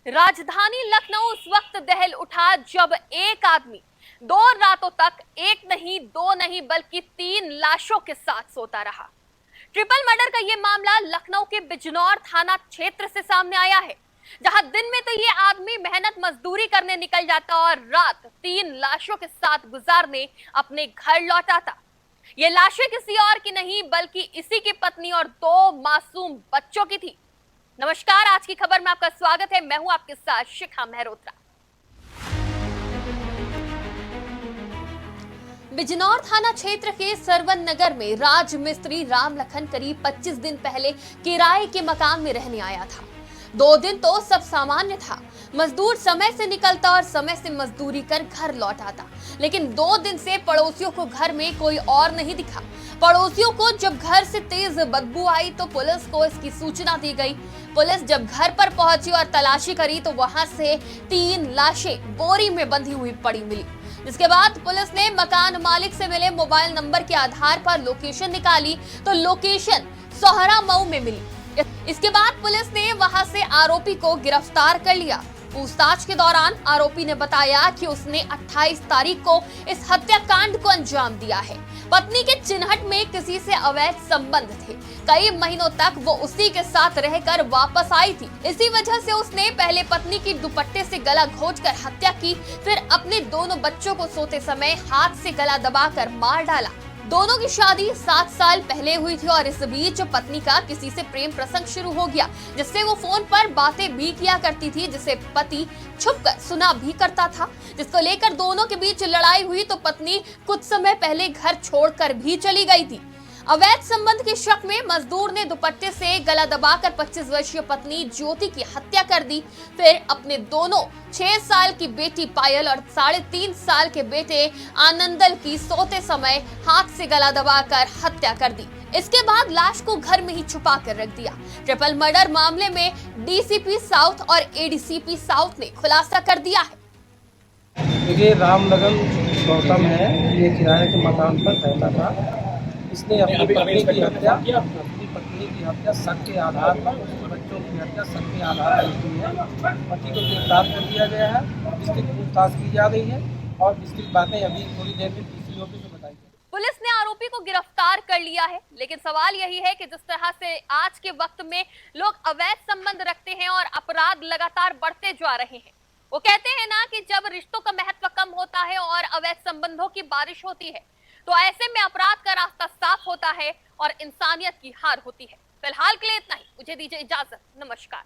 राजधानी लखनऊ उस वक्त दहल उठा जब एक आदमी 2 रातों तक एक नहीं, दो नहीं, बल्कि 3 लाशों के साथ सोता रहा। ट्रिपल मर्डर का यह मामला लखनऊ के बिजनौर थाना क्षेत्र से सामने आया है, जहां दिन में तो ये आदमी मेहनत मजदूरी करने निकल जाता और रात 3 लाशों के साथ गुजारने अपने घर लौटा था। ये लाशें किसी और की नहीं बल्कि इसी की पत्नी और 2 मासूम बच्चों की थी। नमस्कार, आज की खबर में आपका स्वागत है। मैं हूं आपके साथ शिखा मेहरोत्रा। बिजनौर थाना क्षेत्र के सरवन नगर में राज मिस्त्री राम लखन करीब 25 दिन पहले किराए के मकान में रहने आया था। 2 दिन तो सब सामान्य था, मजदूर समय से निकलता और समय से मजदूरी कर घर लौट आता, लेकिन 2 दिन से पड़ोसियों को घर में कोई और नहीं दिखा। पड़ोसियों को जब घर से तेज बदबू आई तो पुलिस को इसकी सूचना दी गई। पुलिस जब घर पर पहुंची और तलाशी करी तो वहां से 3 लाशें बोरी में बंधी हुई पड़ी मिली। जिसके बाद पुलिस ने मकान मालिक से मिले मोबाइल नंबर के आधार पर लोकेशन निकाली तो लोकेशन सोहरा मऊ में मिली। इसके बाद पुलिस ने वहां से आरोपी को गिरफ्तार कर लिया। पूछताछ के दौरान आरोपी ने बताया कि उसने 28 तारीख को इस हत्याकांड को अंजाम दिया है। पत्नी के चिन्हट में किसी से अवैध संबंध थे। कई महीनों तक वो उसी के साथ रहकर वापस आई थी। इसी वजह से उसने पहले पत्नी की दुपट्टे से गला घोंचकर हत्या की, फिर अपने दोनों बच्चों को सोते समय हाथ से गला दबाकर मार डाला। दोनों की शादी 7 साल पहले हुई थी और इस बीच पत्नी का किसी से प्रेम प्रसंग शुरू हो गया, जिससे वो फोन पर बातें भी किया करती थी, जिसे पति छुपकर सुना भी करता था, जिसको लेकर दोनों के बीच लड़ाई हुई तो पत्नी कुछ समय पहले घर छोड़कर भी चली गई थी। अवैध संबंध के शक में मजदूर ने दुपट्टे से गला दबाकर 25 वर्षीय पत्नी ज्योति की हत्या कर दी। फिर अपने दोनों 6 साल की बेटी पायल और 3.5 साल के बेटे आनंदल की सोते समय हाथ से गला दबाकर हत्या कर दी। इसके बाद लाश को घर में ही छुपा कर रख दिया। ट्रिपल मर्डर मामले में डीसीपी साउथ और एडीसीपी साउथ ने खुलासा कर दिया है। देखिए, रामनगर गौतम है, ये किराए के मकान पर रहता था। इसने अपनी पत्नी की हत्या शक के आधार पर, उसके बच्चों की हत्या शक के आधार पर की है। पति को गिरफ्तार कर दिया गया है, इसकी पूछताछ की जा रही है और इसकी बातें अभी थोड़ी देर में डीसी ऑफिस में बताई गई। पुलिस ने आरोपी को गिरफ्तार कर लिया है, लेकिन सवाल यही है कि जिस तरह से आज के वक्त में लोग अवैध संबंध रखते हैं और अपराध लगातार बढ़ते जा रहे हैं। वो कहते हैं ना कि जब रिश्तों का महत्व कम होता है और अवैध संबंधों की बारिश होती है तो ऐसे में अपराध का रास्ता साफ होता है और इंसानियत की हार होती है। फिलहाल के लिए इतना ही, मुझे दीजिए इजाजत। नमस्कार।